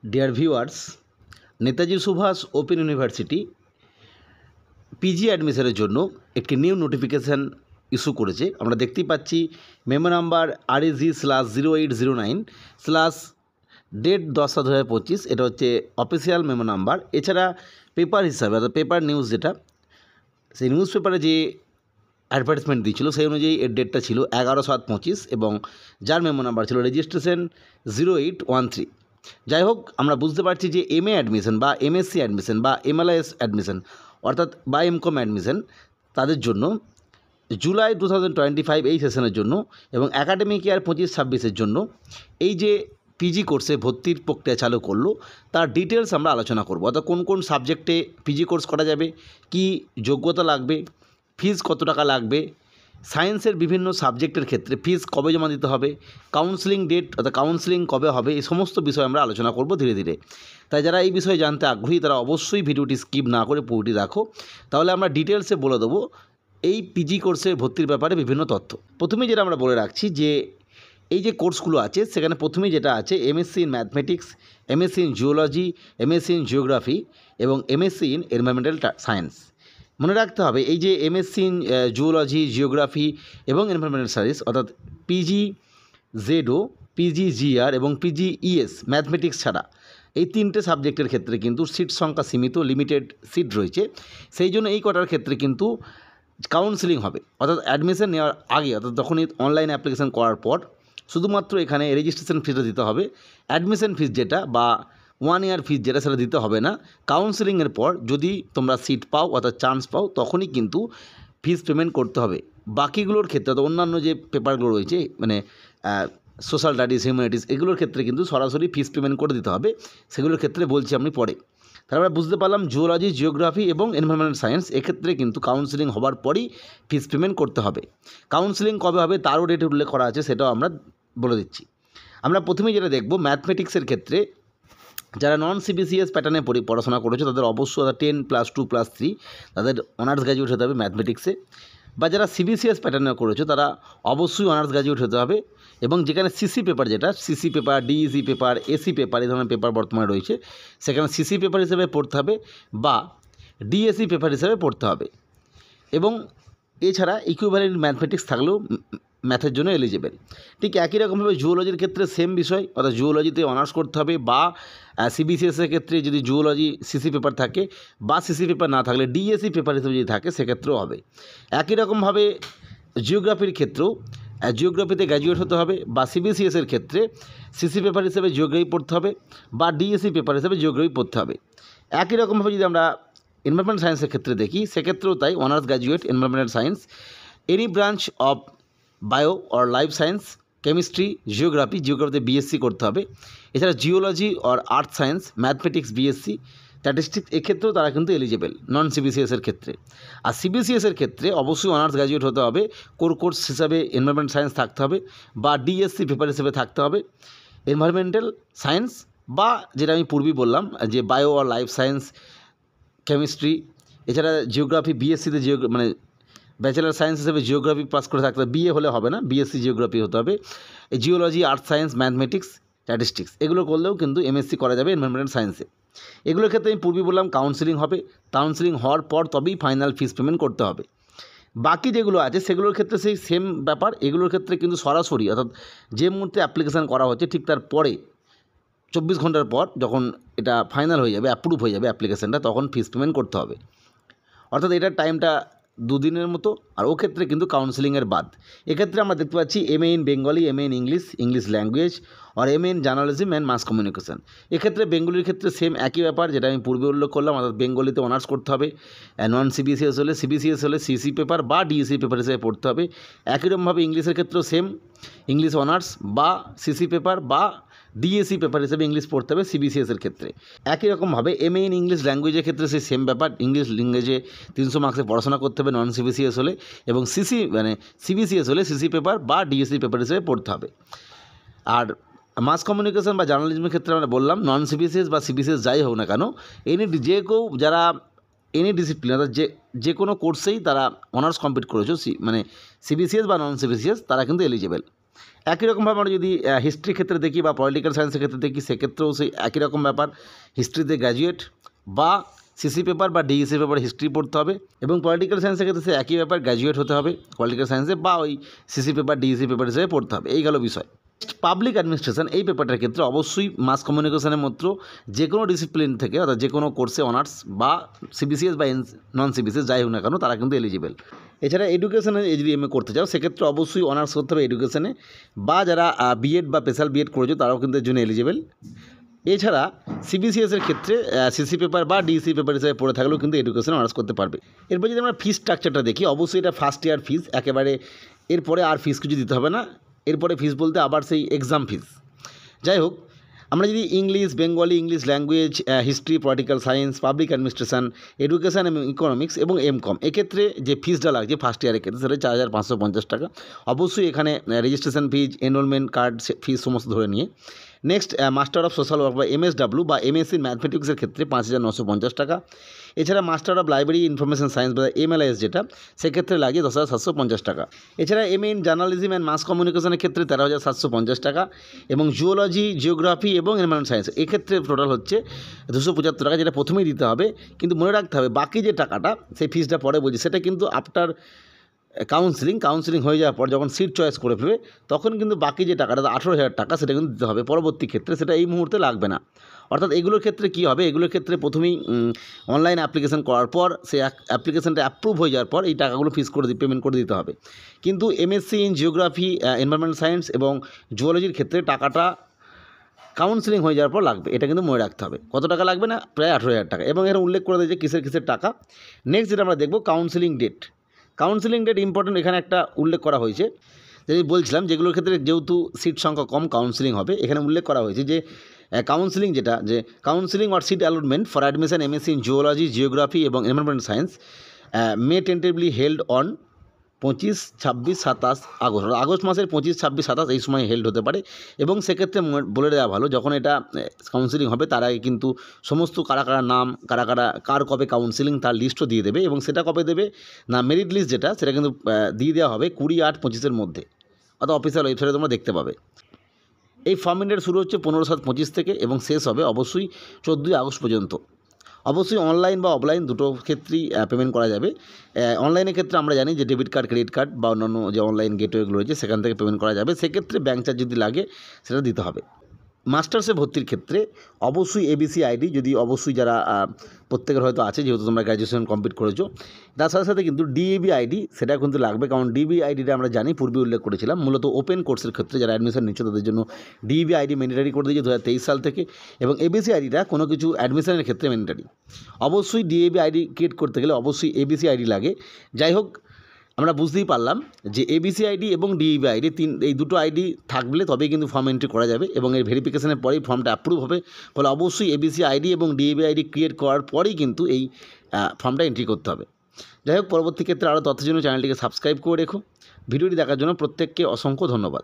Deer viewers, Netaji Subhas open university PG অ্যাডমিশনের জন্য একটি নিউ নোটিফিকেশান ইস্যু করেছে। আমরা দেখতেই পাচ্ছি মেমো নাম্বার RAG/0809/ডেট 10/7/2025। এটা হচ্ছে অফিসিয়াল মেমো নাম্বার। এছাড়া পেপার হিসাবে অর্থাৎ পেপার নিউজ যেটা, সেই নিউজ পেপারে যে অ্যাডভার্টাইজমেন্ট দিয়েছিল সেই অনুযায়ী এর ডেটটা ছিল 11/7/25 এবং যার মেমো নাম্বার ছিল রেজিস্ট্রেশন 0813। যাই হোক, আমরা বুঝতে পারছি যে MA অ্যাডমিশন বা MSc অ্যাডমিশন বা MLIS অ্যাডমিশন অর্থাৎ বা MCOM অ্যাডমিশন তাদের জন্য জুলাই 2025 এই সেশনের জন্য এবং একাডেমিক ইয়ার 25-26-এর জন্য এই যে পিজি কোর্সে ভর্তির প্রক্রিয়া চালু করলো তার ডিটেলস আমরা আলোচনা করব। অর্থাৎ কোন কোন সাবজেক্টে পিজি কোর্স করা যাবে, কি যোগ্যতা লাগবে, ফিজ কত টাকা লাগবে, সায়েন্সের বিভিন্ন সাবজেক্টের ক্ষেত্রে ফিজ কবে জমা দিতে হবে, কাউন্সেলিং ডেট অর্থাৎ কাউন্সেলিং কবে হবে, এই সমস্ত বিষয় আমরা আলোচনা করব ধীরে ধীরে। তাই যারা এই বিষয়ে জানতে আগ্রহী তারা অবশ্যই ভিডিওটি স্কিপ না করে পুরোটি দেখো, তাহলে আমরা ডিটেলসে বলে দেবো এই পিজি কোর্সে ভর্তির ব্যাপারে বিভিন্ন তথ্য। প্রথমেই যেটা আমরা বলে রাখছি যে এই যে কোর্সগুলো আছে সেখানে প্রথমেই যেটা আছে MSc in mathematics, MSc in geology, MSc in geography এবং MSc ইন এনভায়রনমেন্টাল সায়েন্স। মনে রাখতে হবে এই যে MSc ইন জিওলজি, জিওগ্রাফি এবং এনভায়রনমেন্টাল সায়েন্স অর্থাৎ PGZO, PGGR এবং PGES ম্যাথমেটিক্স ছাড়া এই তিনটে সাবজেক্টের ক্ষেত্রে কিন্তু সিট সংখ্যা সীমিত, লিমিটেড সিট রয়েছে। সেই জন্য এই কটার ক্ষেত্রে কিন্তু কাউন্সেলিং হবে, অর্থাৎ অ্যাডমিশন নেওয়ার আগে অর্থাৎ তখনই অনলাইন অ্যাপ্লিকেশন করার পর শুধুমাত্র এখানে রেজিস্ট্রেশন ফিজটা দিতে হবে। অ্যাডমিশন ফিজ যেটা বা 1 ইয়ার ফিজ যেটা সেটা দিতে হবে না। কাউন্সেলিংয়ের পর যদি তোমরা সিট পাও অর্থাৎ চান্স পাও তখনই কিন্তু ফিজ পেমেন্ট করতে হবে। বাকিগুলোর ক্ষেত্রে অর্থাৎ অন্যান্য যে পেপারগুলো রয়েছে মানে সোশ্যাল স্টাডিজ, হিউম্যানিটিস এগুলোর ক্ষেত্রে কিন্তু সরাসরি ফিজ পেমেন্ট করে দিতে হবে। সেগুলোর ক্ষেত্রে বলছি আমি পরে। তারপরে বুঝতে পারলাম জিওলজি, জিওগ্রাফি এবং এনভায়রনমেন্টাল সায়েন্স এক্ষেত্রে কিন্তু কাউন্সেলিং হওয়ার পরই ফিজ পেমেন্ট করতে হবে। কাউন্সেলিং কবে হবে তারও ডেট উল্লেখ করা আছে, সেটাও আমরা বলে দিচ্ছি। আমরা প্রথমেই যেটা দেখব ম্যাথমেটিক্সের ক্ষেত্রে যারা নন CBCS প্যাটার্নে পড়াশোনা করেছে তাদের অবশ্যই 10+2+3 তাদের অনার্স গ্র্যাজুয়েট হতে হবে ম্যাথমেটিক্সে, বা যারা CBCS প্যাটার্নে করেছে তারা অবশ্যই অনার্স গ্র্যাজুয়েট হতে হবে। এবং যেখানে সিসি পেপার যেটা CC paper, Dec paper, AC paper এই ধরনের পেপার বর্তমানে রয়েছে সেখানে সিসি পেপার হিসেবে পড়তে হবে বা ডিএসি পেপার হিসেবে পড়তে হবে। এবং এছাড়া ইকুইভ্যালেন্ট ম্যাথমেটিক্স থাকলেও ম্যাথের জন্য এলিজিবল। ঠিক একই রকমভাবে জুওলজির ক্ষেত্রে সেম বিষয়, অর্থাৎ জুওলজিতে অনার্স করতে হবে বা CBCSের ক্ষেত্রে যদি জুওলজি সিসি পেপার থাকে বা সিসি পেপার না থাকলে ডিএসি পেপার হিসেবে যদি থাকে সেক্ষেত্রেও হবে। একই রকমভাবে জিওগ্রাফির ক্ষেত্রেও জিওগ্রাফিতে গ্র্যাজুয়েট হতে হবে বা CBCSের ক্ষেত্রে সিসি পেপার হিসেবে জিওগ্রাফি পড়তে হবে বা ডিএসি পেপার হিসেবে জিওগ্রাফি পড়তে হবে। একই রকমভাবে যদি আমরা এনভায়রনমেন্টাল সায়েন্সের ক্ষেত্রে দেখি সেক্ষেত্রেও তাই, honours graduate environmental science, any branch of bio or life science, chemistry, জিওগ্রাফিতে BSc করতে হবে। এছাড়া geology or earth science, mathematics BSc, statistics এক্ষেত্রেও তারা কিন্তু এলিজিবল নন CBCSের ক্ষেত্রে। আর CBCSের ক্ষেত্রে অবশ্যই অনার্স গ্র্যাজুয়েট হতে হবে, কোর্স হিসাবে এনভায়রনমেন্ট সায়েন্স থাকতে হবে বা ডিএসসি পেপার হিসেবে থাকতে হবে এনভায়রনমেন্টাল সায়েন্স, বা যেটা আমি পূর্বেই বললাম যে bio or life science, chemistry. এছাড়া জিওগ্রাফি BScতে মানে ব্যাচেলার সায়েন্স হিসেবে জিওগ্রাফি পাস করে থাকতে হবে, BA হলে হবে না, BSc জিওগ্রাফি হতে হবে। এই জিওলজি, আর্থ সায়েন্স, ম্যাথমেটিক্স, স্ট্যাটিস্টিক্স এগুলো করলেও কিন্তু MSc করা যাবে এনভায়রনমেন্টাল সায়েন্সে। এগুলোর ক্ষেত্রে আমি পূর্বে বললাম কাউন্সেলিং হবে, কাউন্সেলিং হওয়ার পর তবেই ফাইনাল ফিস পেমেন্ট করতে হবে। বাকি যেগুলো আছে সেগুলোর ক্ষেত্রে সেই সেম ব্যাপার। এগুলোর ক্ষেত্রে কিন্তু সরাসরি অর্থাৎ যে মুহূর্তে অ্যাপ্লিকেশান করা হচ্ছে ঠিক তার পরে 24 ঘন্টার পর যখন এটা ফাইনাল হয়ে যাবে, অ্যাপ্রুভ হয়ে যাবে অ্যাপ্লিকেশানটা, তখন ফিস পেমেন্ট করতে হবে। অর্থাৎ এটার টাইমটা 2 দিনের মতো। আর ও ক্ষেত্রে কিন্তু কাউন্সেলিংয়ের বাদ। এক্ষেত্রে আমরা দেখতে পাচ্ছি MA in Bengali, MA in English language আর MA in journalism and mass communication. এক্ষেত্রে বেঙ্গলির ক্ষেত্রে সেম একই ব্যাপার যেটা আমি পূর্বে উল্লেখ করলাম, অর্থাৎ বেঙ্গলিতে অনার্স করতে হবে। নন CBCS হলে CBCS হলে CC পেপার বা ডিএসি পেপার হিসেবে পড়তে হবে। একই রকমভাবে ইংলিশের ক্ষেত্রেও সেম, ইংলিশ অনার্স বা CC পেপার বা ডিএসি পেপার হিসেবে ইংলিশ পড়তে হবে CBCSের ক্ষেত্রে। একই রকমভাবে MA ইন ইংলিশ ল্যাঙ্গুয়েজের ক্ষেত্রে সেই সেম ব্যাপার, ইংলিশ ল্যাঙ্গুয়েজে 300 মার্কসে পড়াশোনা করতে হবে নন CBCS হলে, এবং CBCS হলে CC পেপার বা ডিএসি পেপার হিসেবে পড়তে হবে। আর মাস কমিউনিকেশন বা জার্নালিজমের ক্ষেত্রে আমরা বললাম নন CBCS বা CBCS যাই হোক না কেন যে কেউ যারা এনি ডিসিপ্লিন অর্থাৎ যে কোনো কোর্সেই তারা অনার্স কমপ্লিট করেছো মানে CBCS বা নন CBCS তারা কিন্তু এলিজিবল। একই রকমভাবে আমরা যদি হিস্ট্রির ক্ষেত্রে দেখি বা পলিটিক্যাল সায়েন্সের ক্ষেত্রে দেখি, সেক্ষেত্রেও সেই একই রকম ব্যাপার। হিস্ট্রিতে গ্র্যাজুয়েট বা সিসি পেপার বা ডিইসি পেপার হিস্ট্রি পড়তে হবে, এবং পলিটিক্যাল সায়েন্সের ক্ষেত্রে সে একই ব্যাপার, গ্র্যাজুয়েট হতে হবে পলিটিক্যাল সায়েন্সে বা ওই সিসি পেপার ডিইসি পেপার হিসেবে পড়তে হবে। এই গেল বিষয়। পাবলিক অ্যাডমিনিস্ট্রেশন, এই পেপারটার ক্ষেত্রে অবশ্যই মাস কমিউনিকেশনের মধ্যে যে কোনো ডিসিপ্লিন থেকে, অর্থাৎ যে কোনো কোর্সে অনার্স বা সিবিসিএস বা নন সিবিসিএস যাই হোক না কেন, তারা কিন্তু এলিজিবল। এছাড়া এডুকেশনে যদি এমএ করতে চাও, সেক্ষেত্রে অবশ্যই অনার্স করতে হবে এডুকেশনে, বা যারা বিএড বা স্পেশাল বিএড করেছো তারাও কিন্তু এর জন্য এলিজিবল। এছাড়া সিবিসিএসের ক্ষেত্রে সিসি পেপার বা ডিসি পেপার হিসেবে পড়ে থাকলেও কিন্তু এডুকেশনে অনার্স করতে পারবে। এরপর যদি আমরা ফিস স্ট্রাকচারটা দেখি, অবশ্যই এটা ফার্স্ট ইয়ার ফিস একেবারে, এরপরে আর ফিস কিছু দিতে হবে না। এরপরে ফিস বলতে আবার সেই এক্সাম ফিস। যাই হোক, আমরা যদি English, Bengali, English language, history, political science, public administration, education এবং ইকোনমিক্স এবং এমকম, এক্ষেত্রে যে ফিসটা লাগছে ফার্স্ট ইয়ারের ক্ষেত্রে সেটা 4,550 টাকা। অবশ্যই এখানে registration fees, enrolment card fees সমস্ত ধরে নিয়ে। Next, master of social work বা এমএসডাব্লিউ বা এমএসসি ম্যাথমেটিক্সের ক্ষেত্রে 5,950 টাকা। এছাড়া master of library information science বা এমএলআইএস যেটা, সেক্ষেত্রে লাগে 10,750 টাকা। এছাড়া MA in journalism and mass কমিউনিকেশনের ক্ষেত্রে 13,750 টাকা, এবং জুওলজি, জিওগ্রাফি এবং এনভায়রনমেন্ট সায়েন্স এক্ষেত্রে টোটাল হচ্ছে 275 টাকা, যেটা প্রথমেই দিতে হবে। কিন্তু মনে রাখতে হবে বাকি যে টাকাটা, সেই ফিসটা পরে বলছি, সেটা কিন্তু আফটার কাউন্সিলিং হয়ে যাওয়ার পর যখন সিট চয়েস করে ফেলবে, তখন কিন্তু বাকি যে টাকাটা 18,000 টাকা সেটা কিন্তু দিতে হবে পরবর্তী ক্ষেত্রে, সেটা এই মুহূর্তে লাগবে না। অর্থাৎ এগুলোর ক্ষেত্রে কী হবে, এগুলোর ক্ষেত্রে প্রথমেই অনলাইন অ্যাপ্লিকেশন করার পর সেই অ্যাপ্লিকেশনটা অ্যাপ্রুভ হয়ে যাওয়ার পর এই টাকাগুলো পেমেন্ট করে দিতে হবে। কিন্তু MSc in geography, environment science এবং জুওলজির ক্ষেত্রে টাকাটা কাউন্সিলিং হয়ে যাওয়ার পর লাগবে, এটা কিন্তু মনে রাখতে হবে। কত টাকা লাগবে না, প্রায় 18,000 টাকা, এবং এর উল্লেখ করে দিয়েছে কিসের টাকা। নেক্সট যেটা আমরা দেখব, কাউন্সিলিং ডেট ইম্পর্টেন্ট, এখানে একটা উল্লেখ করা হয়েছে। যদি বলছিলাম যেগুলোর ক্ষেত্রে যেহেতু সিট সংখ্যা কম, কাউন্সিলিং হবে, এখানে উল্লেখ করা হয়েছে যে counselling or seat allotment for admission MSc in geology, geography এবং environment science may tentatively held on 25, 26, 27 August. August মাসের 25, 26, 27 এই সময় হেল্ড হতে পারে। এবং সেক্ষেত্রে বলে দেওয়া ভালো, যখন এটা কাউন্সিলিং হবে তার আগে কিন্তু সমস্ত কারা নাম, কার কবে কাউন্সিলিং তার লিস্টও দিয়ে দেবে। এবং সেটা কবে দেবে না, মেরিট লিস্ট যেটা, সেটা কিন্তু দিয়ে দেওয়া হবে 20/8/25 মধ্যে, অর্থাৎ অফিসিয়াল ওয়েবসাইটে তোমরা দেখতে পাবে। এই ফর্ম ইন্ডিয়ার শুরু হচ্ছে 15/7/25 থেকে এবং শেষ হবে অবশ্যই 14ই আগস্ট পর্যন্ত। অবশ্যই অনলাইন বা অফলাইন দুটো ক্ষেত্রেই পেমেন্ট করা যাবে। অনলাইনের ক্ষেত্রে আমরা জানি যে ডেবিট কার্ড, ক্রেডিট কার্ড বা অন্যান্য যে অনলাইন গেটওয়েগুলো রয়েছে সেখান থেকে পেমেন্ট করা যাবে। সেক্ষেত্রে ব্যাঙ্ক চার্জ যদি লাগে সেটা দিতে হবে। মাস্টার্সে ভর্তির ক্ষেত্রে অবশ্যই এবিসি আইডি, যদি অবশ্যই যারা প্রত্যেকের হয়তো আছে, যেহেতু তোমরা গ্র্যাজুয়েশন কমপ্লিট করেছো, তার সাথে সাথে কিন্তু ডিএবি আইডি সেটা কিন্তু লাগবে। কারণ ডিবি আইডিটা আমরা জানি, পূর্বে উল্লেখ করেছিলাম, মূলত ওপেন কোর্সের ক্ষেত্রে যারা অ্যাডমিশন নিচ্ছে তাদের জন্য ডিবি আইডি ম্যান্ডেটারি করে দিয়েছে 2023 সাল থেকে। এবং এবিসি আইডিটা কোনো কিছু অ্যাডমিশনের ক্ষেত্রে ম্যান্ডেটারি। অবশ্যই ডিএবি আইডি ক্রিয়েট করতে গেলে অবশ্যই এবিসি আইডি লাগে। যাই হোক, আমরা বুঝতেই পারলাম যে এবিসি আইডি এবং ডিইবি আইডি এই দুটো আইডি থাকলে তবেই কিন্তু ফর্ম এন্ট্রি করা যাবে, এবং এর ভেরিফিকেশনের পরেই ফর্মটা অ্যাপ্রুভ হবে। ফলে অবশ্যই এবিসি আইডি এবং ডিইবি আইডি ক্রিয়েট করার পরেই কিন্তু এই ফর্মটা এন্ট্রি করতে হবে। যাই হোক, পরবর্তী ক্ষেত্রে আরও তথ্যের জন্য চ্যানেলটিকে সাবস্ক্রাইব করে রেখো। ভিডিওটি দেখার জন্য প্রত্যেককে অসংখ্য ধন্যবাদ।